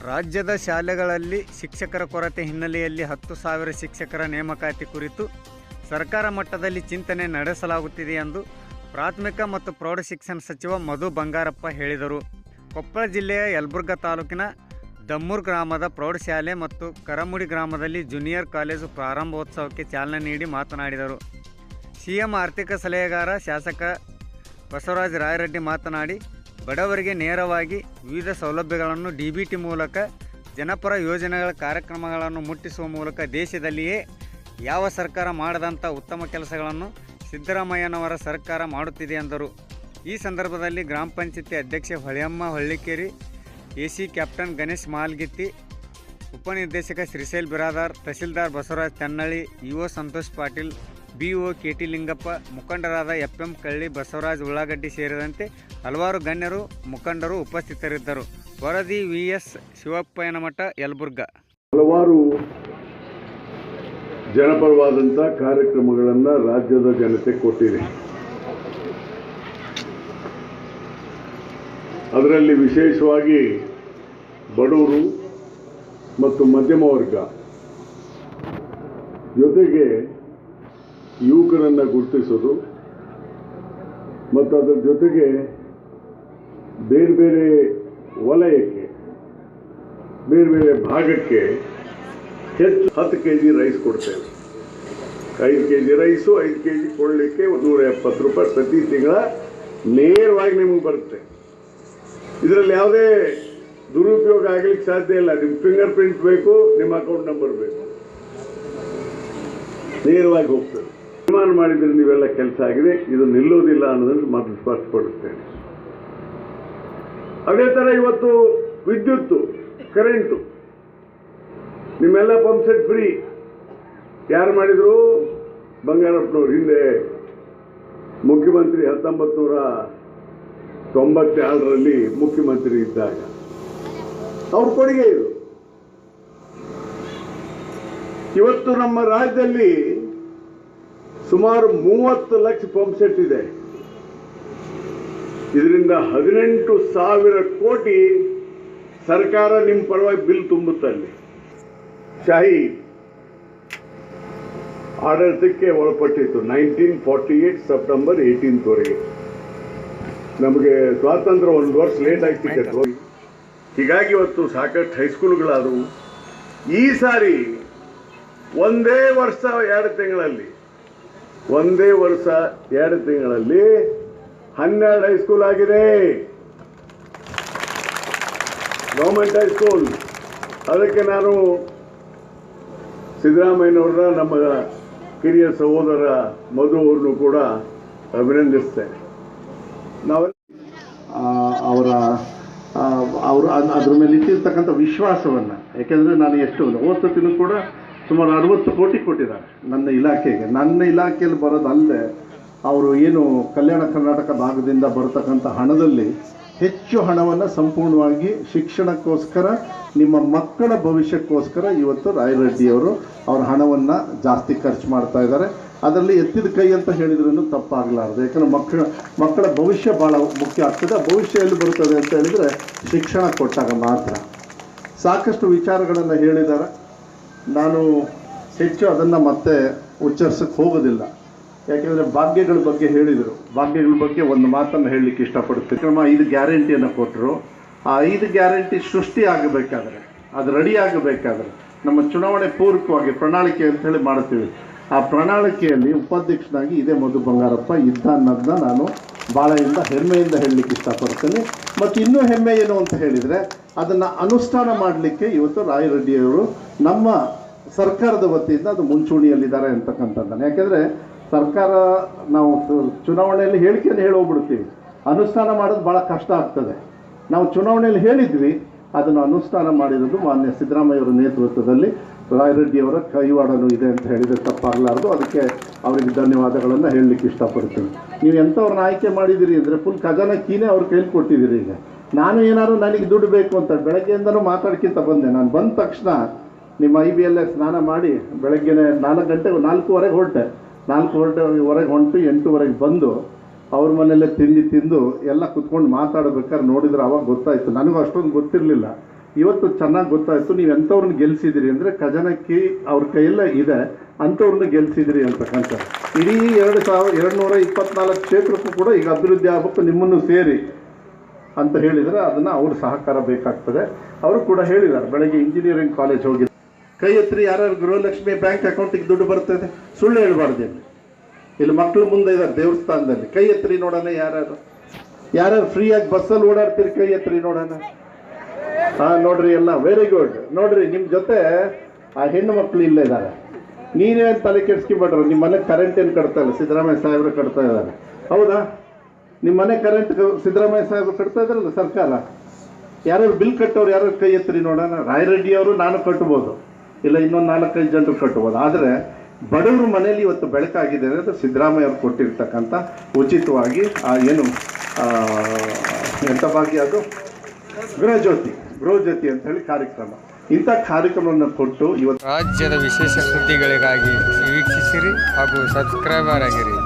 ರಾಜ್ಯದ ಶಾಲೆಗಳಲ್ಲಿ ಶಿಕ್ಷಕರ ಕೊರತೆ ಹಿನ್ನೆಲೆಯಲ್ಲಿ 10,000 ಶಿಕ್ಷಕರ ನೇಮಕಾತಿ ಕುರಿತು ಸರ್ಕಾರ ಮಟ್ಟದಲ್ಲಿ ಚಿಂತನೆ ನಡೆಸಲಾಗುತ್ತಿದೆ ಎಂದು ಪ್ರಾಥಮಿಕ ಮತ್ತು ಪ್ರೌಢಶಿಕ್ಷಣ ಸಚಿವ ಮಧು ಬಂಗಾರಪ್ಪ ಹೇಳಿದರು. ಕೊಪ್ಪಳ ಜಿಲ್ಲೆಯ ಯಲಬುರ್ಗಾ ತಾಲೂಕಿನ ದಮ್ಮೂರು ಗ್ರಾಮದ ಪ್ರೌಢಶಾಲೆ ಮತ್ತು ಕರಮುಡಿ ಗ್ರಾಮದಲ್ಲಿ ಜೂನಿಯರ್ ಕಾಲೇಜು ಪ್ರಾರಂಭೋತ್ಸವಕ್ಕೆ ಚಾಲನೆ ನೀಡಿ ಮಾತನಾಡಿದರು. ಸಿಎಂ ಆರ್ಥಿಕ ಸಲಹೆಗಾರ ಶಾಸಕ ಬಸವರಾಜ ರಾಯರೆಡ್ಡಿ ಮಾತನಾಡಿ, ಬಡವರಿಗೆ ನೇರವಾಗಿ ವಿವಿಧ ಸೌಲಭ್ಯಗಳನ್ನು ಡಿಬಿಟಿ ಮೂಲಕ ಜನಪರ ಯೋಜನೆಗಳ ಕಾರ್ಯಕ್ರಮಗಳನ್ನು ಮುಟ್ಟಿಸುವ ಮೂಲಕ ದೇಶದಲ್ಲಿಯೇ ಯಾವ ಸರ್ಕಾರ ಮಾಡದಂಥ ಉತ್ತಮ ಕೆಲಸಗಳನ್ನು ಸಿದ್ದರಾಮಯ್ಯನವರ ಸರ್ಕಾರ ಮಾಡುತ್ತಿದೆ ಎಂದರು. ಈ ಸಂದರ್ಭದಲ್ಲಿ ಗ್ರಾಮ ಪಂಚಾಯತಿ ಅಧ್ಯಕ್ಷೆ ಹೊಳೆಯಮ್ಮ ಹೊಳ್ಳಿಕೇರಿ, ಎಸಿ ಕ್ಯಾಪ್ಟನ್ ಗಣೇಶ್ ಮಾಲ್ಗಿತ್ತಿ, ಉಪನಿರ್ದೇಶಕ ಶ್ರೀಶೈಲ್ ಬಿರಾದಾರ್, ತಹಸೀಲ್ದಾರ್ Basavaraj Tennalli, EO Santosh Patil, BO KT Lingappa, ಮುಖಂಡರಾದ ಎಫ್ಎಂ ಕಳ್ಳಿ, ಬಸವರಾಜ್ ಉಳ್ಳಾಗಡ್ಡಿ ಸೇರಿದಂತೆ ಹಲವಾರು ಗಣ್ಯರು ಮುಖಂಡರು ಉಪಸ್ಥಿತರಿದ್ದರು. ವರದಿ ವಿಎಸ್ ಶಿವಪ್ಪಯ್ಯನಮಠ, ಯಲಬುರ್ಗಾ. ಹಲವಾರು ಜನಪರವಾದಂಥ ಕಾರ್ಯಕ್ರಮಗಳನ್ನು ರಾಜ್ಯದ ಜನತೆ ಕೊಟ್ಟಿದೆ. ಅದರಲ್ಲಿ ವಿಶೇಷವಾಗಿ ಬಡವರು ಮತ್ತು ಮಧ್ಯಮ ವರ್ಗ ಜೊತೆಗೆ ಯುವಕರನ್ನು ಗುರುತಿಸೋದು ಮತ್ತು ಅದರ ಜೊತೆಗೆ ಬೇರೆ ಬೇರೆ ವಲಯಕ್ಕೆ, ಬೇರೆ ಬೇರೆ ಭಾಗಕ್ಕೆ ಹೆಚ್ಚು 10 kg ರೈಸ್ ಕೊಡ್ತೇವೆ. 5 kg ರೈಸು 5 kg ಕೊಡಲಿಕ್ಕೆ 170 ರೂಪಾಯಿ ಪ್ರತಿ ತಿಂಗಳ ನೇರವಾಗಿ ನಿಮಗೆ ಬರುತ್ತೆ. ಇದರಲ್ಲಿ ಯಾವುದೇ ದುರುಪಯೋಗ ಆಗಲಿಕ್ಕೆ ಸಾಧ್ಯ ಇಲ್ಲ. ನಿಮ್ಮ ಫಿಂಗರ್ ಪ್ರಿಂಟ್ ಬೇಕು, ನಿಮ್ಮ ಅಕೌಂಟ್ ನಂಬರ್ ಬೇಕು, ನೇರವಾಗಿ ಹೋಗ್ತದೆ. ತೀರ್ಮಾನ ಮಾಡಿದರೆ ನೀವೆಲ್ಲ ಕೆಲಸ ಆಗಿದೆ, ಇದು ನಿಲ್ಲೋದಿಲ್ಲ ಅನ್ನೋದನ್ನು ಮಾತ್ರ ಸ್ಪಷ್ಟಪಡುತ್ತೇನೆ. ಅದೇ ಥರ ಇವತ್ತು ವಿದ್ಯುತ್ತು, ಕರೆಂಟು, ನಿಮ್ಮೆಲ್ಲ ಪಂಪ್ ಸೆಟ್ ಫ್ರೀ. ಯಾರು ಮಾಡಿದ್ರು? ಬಂಗಾರಪ್ಪನವ್ರು. ಹಿಂದೆ ಮುಖ್ಯಮಂತ್ರಿ 1997ರಲ್ಲಿ ಮುಖ್ಯಮಂತ್ರಿ ಇದ್ದಾಗ ಅವ್ರ ಕೊಡುಗೆ ಇದು. ಇವತ್ತು ನಮ್ಮ ರಾಜ್ಯದಲ್ಲಿ ಸುಮಾರು 30 ಲಕ್ಷ ಪಂಪ್ ಸೆಟ್ ಇದೆ. ಇದರಿಂದ 18,000 ಕೋಟಿ ಸರ್ಕಾರ ನಿಮ್ಮ ಪರವಾಗಿ ಬಿಲ್ ತುಂಬುತ್ತಲ್ಲಿ. ಶಾಹಿ ಆಡಳಿತಕ್ಕೆ ಒಳಪಟ್ಟಿತ್ತು 1948 ಸೆಪ್ಟೆಂಬರ್ 18ವರೆಗೆ. ನಮಗೆ ಸ್ವಾತಂತ್ರ್ಯ 1 ವರ್ಷ ಲೇಟ್ ಆಗ್ತಿತ್ತು. ಹೀಗಾಗಿ ಇವತ್ತು ಸಾಕಷ್ಟು ಹೈಸ್ಕೂಲ್ಗಳಾದವು. ಈ ಸಾರಿ ಒಂದೇ ವರ್ಷ 2 ತಿಂಗಳಲ್ಲಿ 12 ಹೈಸ್ಕೂಲ್ ಆಗಿದೆ, ಗೌರ್ಮೆಂಟ್ ಹೈಸ್ಕೂಲ್. ಅದಕ್ಕೆ ನಾನು ಸಿದ್ದರಾಮಯ್ಯನವ್ರನ್ನ, ನಮ್ಮ ಕಿರಿಯ ಸಹೋದರ ಮಧು ಅವ್ರನ್ನು ಕೂಡ ಅಭಿನಂದಿಸ್ತೇನೆ. ನಾವು ಅವರು ಅದ್ರ ಮೇಲೆ ಇಟ್ಟಿರ್ತಕ್ಕಂಥ ವಿಶ್ವಾಸವನ್ನು, ಯಾಕೆಂದರೆ ನಾನು ಎಷ್ಟು ಓದ್ಸತಿನೂ ಕೂಡ ಸುಮಾರು 60 ಕೋಟಿ ಕೊಟ್ಟಿದ್ದಾರೆ ನನ್ನ ಇಲಾಖೆಗೆ. ನನ್ನ ಇಲಾಖೆಯಲ್ಲಿ ಬರೋದಲ್ಲದೆ ಅವರು ಏನು ಕಲ್ಯಾಣ ಕರ್ನಾಟಕ ಭಾಗದಿಂದ ಬರತಕ್ಕಂಥ ಹಣದಲ್ಲಿ ಹೆಚ್ಚು ಹಣವನ್ನು ಸಂಪೂರ್ಣವಾಗಿ ಶಿಕ್ಷಣಕ್ಕೋಸ್ಕರ, ನಿಮ್ಮ ಮಕ್ಕಳ ಭವಿಷ್ಯಕ್ಕೋಸ್ಕರ ಇವತ್ತು ರಾಯರೆಡ್ಡಿಯವರು ಅವ್ರ ಹಣವನ್ನು ಜಾಸ್ತಿ ಖರ್ಚು ಮಾಡ್ತಾ ಇದ್ದಾರೆ. ಅದರಲ್ಲಿ ಎತ್ತಿದ ಕೈ ಅಂತ ಹೇಳಿದ್ರೂ ತಪ್ಪಾಗಲಾರದು. ಯಾಕಂದರೆ ಮಕ್ಕಳ ಭವಿಷ್ಯ ಭಾಳ ಮುಖ್ಯ ಆಗ್ತದೆ. ಆ ಭವಿಷ್ಯ ಎಲ್ಲಿ ಬರ್ತದೆ ಅಂತ ಹೇಳಿದರೆ ಶಿಕ್ಷಣ ಕೊಟ್ಟಾಗ ಮಾತ್ರ. ಸಾಕಷ್ಟು ವಿಚಾರಗಳನ್ನು ಹೇಳಿದ್ದಾರೆ. ನಾನು ಹೆಚ್ಚು ಅದನ್ನು ಮತ್ತೆ ಉಚ್ಚರಿಸಕ್ಕೆ ಹೋಗೋದಿಲ್ಲ. ಯಾಕೆಂದರೆ ಭಾಗ್ಯಗಳ ಬಗ್ಗೆ ಹೇಳಿದರು. ಭಾಗ್ಯಗಳ ಬಗ್ಗೆ ಒಂದು ಮಾತನ್ನು ಹೇಳಲಿಕ್ಕೆ ಇಷ್ಟಪಡ್ತೀನಿ. ಕ್ರಮ 5 ಗ್ಯಾರಂಟಿಯನ್ನು ಕೊಟ್ಟರು. ಆ 5 ಗ್ಯಾರಂಟಿ ಸೃಷ್ಟಿ ಆಗಬೇಕಾದ್ರೆ, ಅದು ರೆಡಿ ಆಗಬೇಕಾದ್ರೆ ನಮ್ಮ ಚುನಾವಣೆ ಪೂರ್ವಕವಾಗಿ ಪ್ರಣಾಳಿಕೆ ಅಂತೇಳಿ ಮಾಡ್ತೀವಿ. ಆ ಪ್ರಣಾಳಿಕೆಯಲ್ಲಿ ಉಪಾಧ್ಯಕ್ಷನಾಗಿ ಇದೇ ಮಧು ಬಂಗಾರಪ್ಪ ಇದ್ದ ಅನ್ನೋದನ್ನ ನಾನು ಭಾಳ ಹೆಮ್ಮೆಯಿಂದ ಹೇಳಲಿಕ್ಕೆ ಇಷ್ಟಪಡ್ತೀನಿ. ಮತ್ತು ಇನ್ನೂ ಹೆಮ್ಮೆ ಏನು ಅಂತ ಹೇಳಿದರೆ, ಅದನ್ನು ಅನುಷ್ಠಾನ ಮಾಡಲಿಕ್ಕೆ ಇವತ್ತು ರಾಯರೆಡ್ಡಿಯವರು ನಮ್ಮ ಸರ್ಕಾರದ ವತಿಯಿಂದ ಅದು ಮುಂಚೂಣಿಯಲ್ಲಿದ್ದಾರೆ ಅಂತಕ್ಕಂಥದ್ದನ್ನು. ಯಾಕೆಂದರೆ ಸರ್ಕಾರ, ನಾವು ಚುನಾವಣೆಯಲ್ಲಿ ಹೇಳಿಕೆಯನ್ನು ಹೇಳೋಗ್ಬಿಡ್ತೀವಿ, ಅನುಷ್ಠಾನ ಮಾಡೋದು ಭಾಳ ಕಷ್ಟ ಆಗ್ತದೆ. ನಾವು ಚುನಾವಣೆಯಲ್ಲಿ ಹೇಳಿದ್ವಿ, ಅದನ್ನು ಅನುಷ್ಠಾನ ಮಾಡಿರೋದು ಮಾನ್ಯ ಸಿದ್ದರಾಮಯ್ಯವರ ನೇತೃತ್ವದಲ್ಲಿ ರಾಯರೆಡ್ಡಿಯವರ ಕೈವಾಡನೂ ಇದೆ ಅಂತ ಹೇಳಿದರೆ ತಪ್ಪಾಗಲಾರ್ದು. ಅದಕ್ಕೆ ಅವರಿಗೆ ಧನ್ಯವಾದಗಳನ್ನು ಹೇಳಲಿಕ್ಕೆ ಇಷ್ಟಪಡ್ತೀನಿ. ನೀವು ಎಂಥವ್ರನ್ನ ಆಯ್ಕೆ ಮಾಡಿದ್ದೀರಿ ಅಂದರೆ ಫುಲ್ ಖಜಾನೆ ಕೀನೇ ಅವ್ರ ಕೈಲಿ ಕೊಟ್ಟಿದ್ದೀರಿ. ಈಗ ನಾನು ಏನಾದ್ರು ನನಗೆ ದುಡ್ಡು ಬೇಕು ಅಂತ ಬೆಳಗ್ಗೆಯಿಂದನೂ ಮಾತಾಡ್ಕಿಂತ ಬಂದೆ. ನಾನು ಬಂದ ತಕ್ಷಣ ನಿಮ್ಮ IBL ಸ್ನಾನ ಮಾಡಿ ಬೆಳಗ್ಗೆನೆ 4:30 ಹೊರಟೆ. 4:30 ಹೊಂಟು 8:00 ಬಂದು ಅವ್ರ ಮನೆಯಲ್ಲೇ ತಿಂದು ಎಲ್ಲ ಕುತ್ಕೊಂಡು ಮಾತಾಡಬೇಕಾದ್ರೆ ನೋಡಿದ್ರೆ ಅವಾಗ ಗೊತ್ತಾಯಿತು. ನನಗೂ ಅಷ್ಟೊಂದು ಗೊತ್ತಿರಲಿಲ್ಲ. ಇವತ್ತು ಚೆನ್ನಾಗಿ ಗೊತ್ತಾಯಿತು ನೀವು ಎಂಥವ್ರನ್ನ ಗೆಲ್ಲಿಸಿದಿರಿ ಅಂದರೆ ಖಜಾನಕ್ಕಿ ಅವ್ರ ಕೈಯೆಲ್ಲ ಇದೆ ಅಂಥವ್ರನ್ನ ಗೆಲ್ಲಿಸಿದಿರಿ ಅಂತಕ್ಕಂಥ. ಇಡೀ 224 ಕ್ಷೇತ್ರಕ್ಕೂ ಕೂಡ ಈಗ ಅಭಿವೃದ್ಧಿ ಆಗಬೇಕು ನಿಮ್ಮನ್ನು ಸೇರಿ ಅಂತ ಹೇಳಿದರೆ ಅದನ್ನು ಅವ್ರ ಸಹಕಾರ ಬೇಕಾಗ್ತದೆ. ಅವರು ಕೂಡ ಹೇಳಿದ್ದಾರೆ, ಬೆಳಗ್ಗೆ ಇಂಜಿನಿಯರಿಂಗ್ ಕಾಲೇಜ್ ಹೋಗಿದ್ದಾರೆ. ಕೈ ಎತ್ತರಿ ಯಾರ್ಯಾರು ಗೃಹಲಕ್ಷ್ಮಿ ಬ್ಯಾಂಕ್ ಅಕೌಂಟಿಗೆ ದುಡ್ಡು ಬರ್ತದೆ, ಸುಳ್ಳು ಹೇಳ್ಬಾರ್ದು. ಇಲ್ಲಿ ಮಕ್ಕಳು ಮುಂದೆ ಇದ್ದಾರೆ ದೇವಸ್ಥಾನದಲ್ಲಿ, ಕೈ ಎತ್ತರಿ ನೋಡೋಣ. ಯಾರ್ಯಾರು ಫ್ರೀಯಾಗಿ ಬಸ್ಸಲ್ಲಿ ಓಡಾಡ್ತೀರಿ ಕೈ ಎತ್ತರಿ ನೋಡೋಣ. ನೋಡ್ರಿ ಎಲ್ಲ ವೆರಿ ಗುಡ್. ನೋಡ್ರಿ ನಿಮ್ಮ ಜೊತೆ ಆ ಹೆಣ್ಣು ಮಕ್ಕಳು ಇಲ್ಲೇ ಇದ್ದಾರೆ. ನೀನೇನು ತಲೆ ಕೆಡ್ಸ್ಕೊಂಡ್ಬಿಟ್ರು, ನಿಮ್ಮ ಮನೆ ಕರೆಂಟ್ ಏನು ಕಟ್ತಾ ಇಲ್ಲ, ಸಿದ್ದರಾಮಯ್ಯ ಸಾಹೇಬರು ಕಟ್ತಾ ಇದ್ದಾರೆ. ಹೌದಾ? ನಿಮ್ಮ ಮನೆ ಕರೆಂಟ್ ಸಿದ್ದರಾಮಯ್ಯ ಸಾಹೇಬರು ಕಟ್ತಾ ಇದ್ದಾರಲ್ಲ ಸರ್ಕಾರ. ಯಾರ್ಯಾರು ಬಿಲ್ ಕಟ್ಟೋರು ಯಾರು ಕೈ ಎತ್ತರಿ ನೋಡೋಣ. ರಾಯರೆಡ್ಡಿ ಅವರು ನಾನು ಕಟ್ಬೋದು, ಇಲ್ಲ ಇನ್ನೊಂದು 4-5 ಜನರು ಕಟ್ಬೋದು. ಆದರೆ ಬಡವ್ರ ಮನೆಯಲ್ಲಿ ಇವತ್ತು ಬೆಳಕಾಗಿದೆ ಅಂದರೆ ಸಿದ್ದರಾಮಯ್ಯ ಅವರು ಕೊಟ್ಟಿರ್ತಕ್ಕಂಥ ಉಚಿತವಾಗಿ ಎಂಥ ಭಾಗ್ಯ ಅದು, ಗೃಹಜ್ಯೋತಿ ಅಂತ ಹೇಳಿ ಕಾರ್ಯಕ್ರಮ. ಇಂಥ ಕಾರ್ಯಕ್ರಮವನ್ನು ಕೊಟ್ಟು ಇವತ್ತು ರಾಜ್ಯದ ವಿಶೇಷ ಸುದ್ದಿಗಳಿಗಾಗಿ ವೀಕ್ಷಿಸಿರಿ ಹಾಗೂ ಸಬ್ಸ್ಕ್ರೈಬರ್ ಆಗಿರಿ.